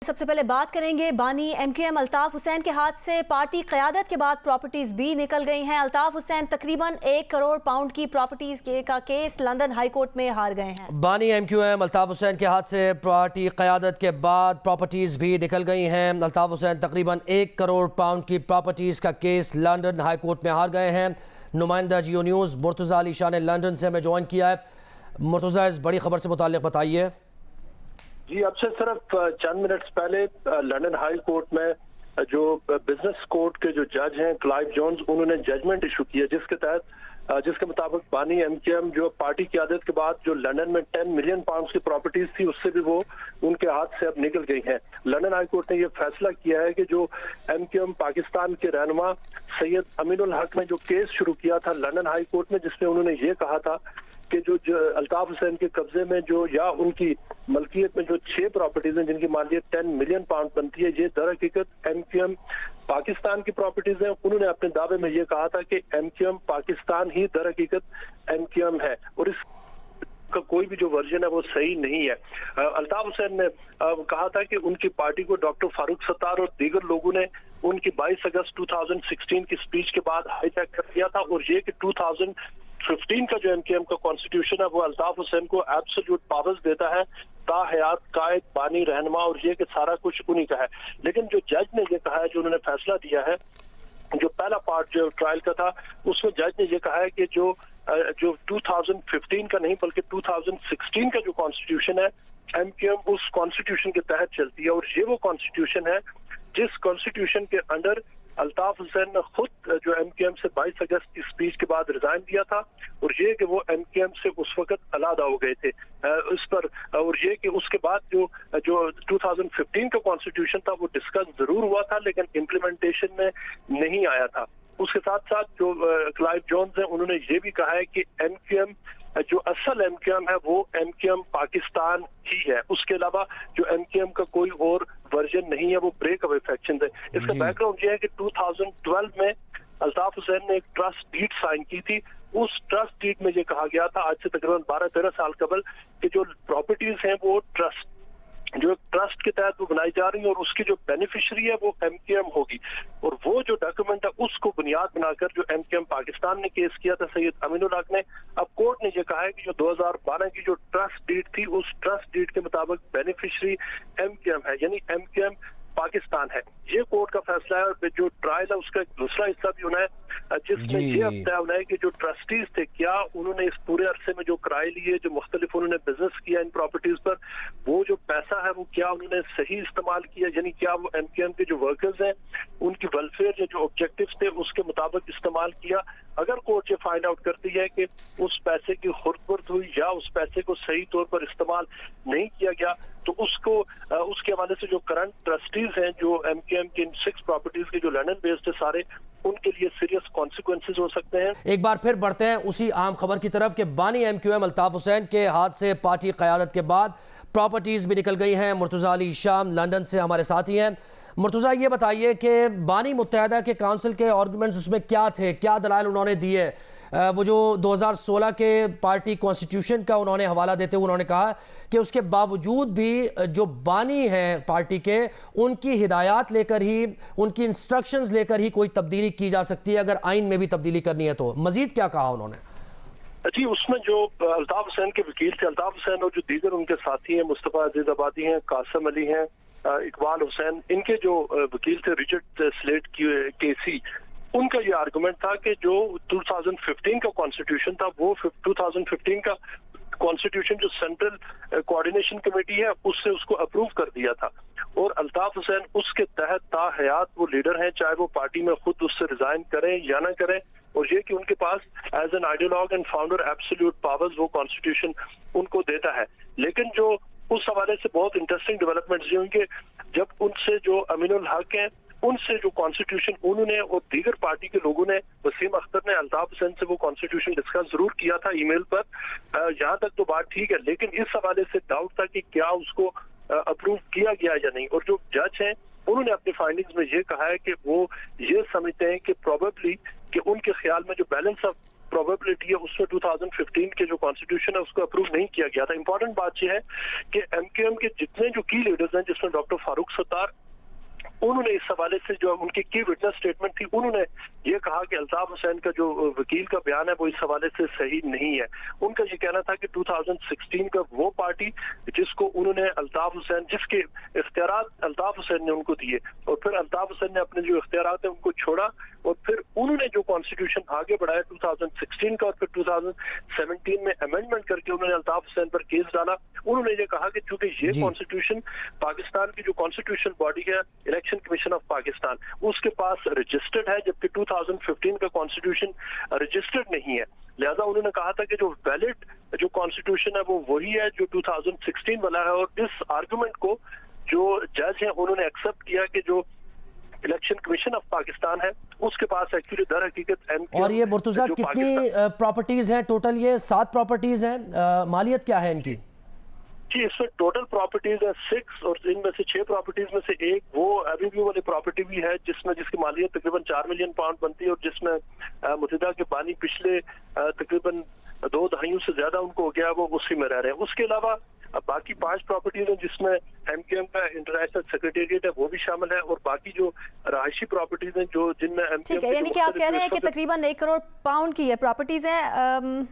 सबसे पहले बात करेंगे बानी एमक्यूएम अल्ताफ हुसैन के हाथ से पार्टी क़यादत के बाद प्रॉपर्टीज भी निकल गई हैं। अल्ताफ हुसैन तकरीबन 1 करोड़ पाउंड की प्रॉपर्टीज का केस लंदन हाई कोर्ट में हार गए हैं। बानी एमक्यूएम अल्ताफ हुसैन के हाथ से पार्टी क़यादत के बाद प्रॉपर्टीज भी निकल गई हैं। अल्ताफ हुसैन तकरीबन 1 करोड़ पाउंड की प्रॉपर्टीज का केस लंदन हाई कोर्ट में हार गए हैं। नुमाइंदा जियो न्यूज़ मुर्तज़ा अली शाह ने लंदन से हमें ज्वाइन किया है। मुर्तज़ा, इस बड़ी खबर से मुताल्लिक़ बताइए। जी, अब से सिर्फ चंद मिनट्स पहले लंदन हाई कोर्ट में जो बिजनेस कोर्ट के जो जज हैं क्लाइव जोन्स, उन्होंने जजमेंट इशू किया जिसके मुताबिक बानी एमक्यूएम जो पार्टी की आदत के बाद जो लंदन में 10 मिलियन पाउंड की प्रॉपर्टीज थी उससे भी वो उनके हाथ से अब निकल गई हैं। लंदन हाई कोर्ट ने ये फैसला किया है कि जो एमक्यूएम पाकिस्तान के रहनुमा सैयद अमीनुल हक ने जो केस शुरू किया था लंदन हाई कोर्ट में, जिसमें उन्होंने ये कहा था कि जो अल्ताफ हुसैन के कब्जे में जो या उनकी मलकियत में जो 6 प्रॉपर्टीज हैं जिनकी मालियत 10 मिलियन पाउंड बनती है, ये दर हकीकत एमक्यूएम पाकिस्तान की प्रॉपर्टीज हैं। उन्होंने अपने दावे में ये कहा था कि एमक्यूएम पाकिस्तान ही दर हकीकत एमक्यूएम है और इस का कोई भी जो वर्जन है वो सही नहीं है। अल्ताफ हुसैन ने कहा था कि उनकी पार्टी को डॉक्टर फारूक सत्तार और दीगर लोगों ने उनकी 22 अगस्त 2016 की स्पीच के बाद हाईजैक कर दिया था और ये कि 2015 का जो एमक्यूएम का कॉन्स्टिट्यूशन है वो अल्ताफ हुसैन को एब्सोल्यूट पावर्स देता है, ताहयात कायद बानी रहनुमा, और ये कि सारा कुछ उन्हीं का है। लेकिन जो जज ने ये कहा है, जो उन्होंने फैसला दिया है, जो पहला पार्ट जो ट्रायल का था उसमें जज ने ये कहा है कि जो 2015 का नहीं बल्कि 2016 का जो कॉन्स्टिट्यूशन है एमक्यूएम उस कॉन्स्टिट्यूशन के तहत चलती है और ये वो कॉन्स्टिट्यूशन है जिस कॉन्स्टिट्यूशन के अंडर अल्ताफ हुसैन ने खुद जो एमक्यूएम से 22 अगस्त की स्पीच के बाद रिजाइन दिया था और ये कि वो एमक्यूएम से उस वक्त अलहदा हो गए थे इस पर, और ये कि उसके बाद जो 2015 का कॉन्स्टिट्यूशन था वो डिस्कस जरूर हुआ था लेकिन इम्प्लीमेंटेशन में नहीं आया था। उसके साथ साथ जो क्लाइव जोन्स हैं उन्होंने ये भी कहा है कि एमक्यूएम जो असल एमक्यूएम है वो एमक्यूएम पाकिस्तान ही है, उसके अलावा जो एमक्यूएम का कोई और वर्जन नहीं है, वो ब्रेक अवे फैक्शन है। इसका बैकग्राउंड ये है कि 2012 में अल्ताफ हुसैन ने एक ट्रस्ट डीड साइन की थी। उस ट्रस्ट डीड में ये कहा गया था आज से तकरीबन 12-13 साल कबल कि जो प्रॉपर्टीज हैं वो ट्रस्ट के तहत वो बनाई जा रही है और उसकी जो बेनिफिशियरी है वो एमक्यूएम होगी, और वो जो डॉक्यूमेंट है उसको बुनियाद बनाकर जो एमक्यूएम पाकिस्तान ने केस किया था सैयद अमीनुल हक ने, अब कोर्ट ने ये कहा है कि जो 2012 की जो ट्रस्ट डीड थी उस ट्रस्ट डीड के मुताबिक बेनिफिशियरी एमक्यूएम है, यानी एमक्यूएम पाकिस्तान है। ये कोर्ट का फैसला है और जो ट्रायल है उसका एक दूसरा हिस्सा भी होना है जिसमें ये अब तय होना है कि जो ट्रस्टीज थे क्या उन्होंने इस पूरे अरसे में जो किराए लिए, जो मुख्तलिफ उन्होंने बिजनेस किया इन प्रॉपर्टीज पर, वो जो पैसा है वो क्या उन्होंने सही इस्तेमाल किया, यानी क्या वो एमक्यूएम के जो वर्कर्स हैं उनकी वेलफेयर या जो ऑब्जेक्टिव्स थे उसके मुताबिक इस्तेमाल किया। अगर कोर्ट ये फाइंड आउट करती है कि उस पैसे की खुर्द हुई या उस पैसे को सही तौर पर इस्तेमाल नहीं किया गया तो उसके हवाले से जो करंट ट्रस्टीज हैं जो एमक्यूएम के 6 प्रॉपर्टीज के जो लंदन बेस्ड है सारे, उनके लिए सीरियस कॉन्सिक्वेंसेस हो सकते हैं। एक बार फिर बढ़ते हैं उसी आम खबर की तरफ कि बानी एमक्यूएम अल्ताफ हुसैन के हाथ से पार्टी क़यादत के बाद प्रॉपर्टीज भी निकल गई हैं। मुर्तज़ा अली शाह लंदन से हमारे साथी हैं। मुर्तज़ा, ये बताइए कि बानी मुत्तहदा के काउंसिल के आर्गूमेंट्स उसमें क्या थे, क्या दलाइल उन्होंने दिए? वो जो 2016 के पार्टी कॉन्स्टिट्यूशन का उन्होंने हवाला देते हुए उन्होंने कहा कि उसके बावजूद भी जो बानी हैं पार्टी के उनकी हिदायत लेकर ही, उनकी इंस्ट्रक्शंस लेकर ही कोई तब्दीली की जा सकती है अगर आइन में भी तब्दीली करनी है तो। मजीद क्या कहा उन्होंने? जी, उसमें जो अल्ताफ हुसैन के वकील थे, अल्ताफ हुसैन और जो दीगर उनके साथी हैं, मुस्तफ़ा अजीज आबादी हैं, कासिम अली हैं, इकबाल हुसैन, इनके जो वकील थे रिचर्ड स्लेट केसी, उनका ये आर्गुमेंट था कि जो 2015 का कॉन्स्टिट्यूशन था वो 2015 का कॉन्स्टिट्यूशन जो सेंट्रल कोऑर्डिनेशन कमेटी है उससे उसको अप्रूव कर दिया था और अल्ताफ हुसैन उसके तहत ताहयात वो लीडर हैं, चाहे वो पार्टी में खुद उससे रिजाइन करें या ना करें, और ये कि उनके पास as an ideologue and founder absolute powers वो कॉन्स्टिट्यूशन उनको देता है। लेकिन जो उस हवाले से बहुत इंटरेस्टिंग डेवलपमेंट्स ये उनके जब उनसे जो अमीनुल हक हैं उनसे जो कॉन्स्टिट्यूशन उन्होंने और दीगर पार्टी के लोगों ने, वसीम अख्तर ने अल्ताफ हुसैन से वो कॉन्स्टिट्यूशन डिस्कस जरूर किया था ईमेल पर, यहाँ तक तो बात ठीक है, लेकिन इस हवाले से डाउट था कि क्या उसको अप्रूव किया गया या नहीं। और जो जज हैं उन्होंने अपनी फाइंडिंग्स में ये कहा है कि वो ये समझते हैं कि प्रोबेबली कि उनके ख्याल में जो बैलेंस ऑफ प्रोबेबिलिटी है उसमें 2015 के जो कॉन्स्टिट्यूशन है उसको अप्रूव नहीं किया गया था। इंपॉर्टेंट बात यह है कि एमक्यूएम के जितने जो की लीडर्स हैं, जिसमें डॉक्टर फारूक सत्तार, उन्होंने इस हवाले से जो उनकी की विटनेस स्टेटमेंट थी, उन्होंने ये कहा कि अल्ताफ हुसैन का जो वकील का बयान है वो इस हवाले से सही नहीं है। उनका ये कहना था कि 2016 का वो पार्टी जिसको उन्होंने अल्ताफ हुसैन, जिसके इख्तियारात अल्ताफ हुसैन ने उनको दिए, और फिर अल्ताफ हुसैन ने अपने जो इख्तियारात है उनको छोड़ा, और फिर उन्होंने जो कॉन्स्टिट्यूशन आगे बढ़ाया 2016 का, और फिर 2017 में अमेंडमेंट करके उन्होंने अल्ताफ हुसैन पर केस डाला। उन्होंने ये कहा कि चूंकि ये कॉन्स्टिट्यूशन पाकिस्तान की जो कॉन्स्टिट्यूशन बॉडी है, इलेक्शन कमीशन ऑफ पाकिस्तान, उसके पास रजिस्टर्ड है, जबकि 2015 का कॉन्स्टिट्यूशन रजिस्टर्ड नहीं है। लिहाजा उन्होंने कहा था कि जो वैलिड जो कॉन्स्टिट्यूशन है वो वही है जो 2016 वाला है, और इस आर्गुमेंट को जो जज है उन्होंने एक्सेप्ट किया कि जो इलेक्शन कमीशन ऑफ पाकिस्तान है उसके पास एक्चुअली दर हकीकत एमक्यूएम। और ये मुर्तजा कितनी प्रॉपर्टीज हैं टोटल? ये 7 प्रॉपर्टीज हैं। मालियत क्या है इनकी? जी, इसमें टोटल प्रॉपर्टीज है 6, और इनमें से 6 प्रॉपर्टीज में से एक वो एवेन्यू वाली प्रॉपर्टी भी है जिसकी मालियत तकरीबन 4 मिलियन पाउंड बनती है, और जिसमें मुतहदा के बानी पिछले तकरीबन 2 दहाइयों से ज्यादा उनको हो गया, वो उसी में रह रहे हैं। उसके अलावा बाकी 5 प्रॉपर्टीज हैं जिसमें एमक्यूएम का इंटरनेशनल सेक्रेटेरिएट है वो भी शामिल है, और बाकी जो रहायशी प्रॉपर्टीज हैं जो जिनमें ठीक है, यानी कि आप कह रहे हैं कि तकरीबन 1 करोड़ पाउंड की ये प्रॉपर्टीज हैं।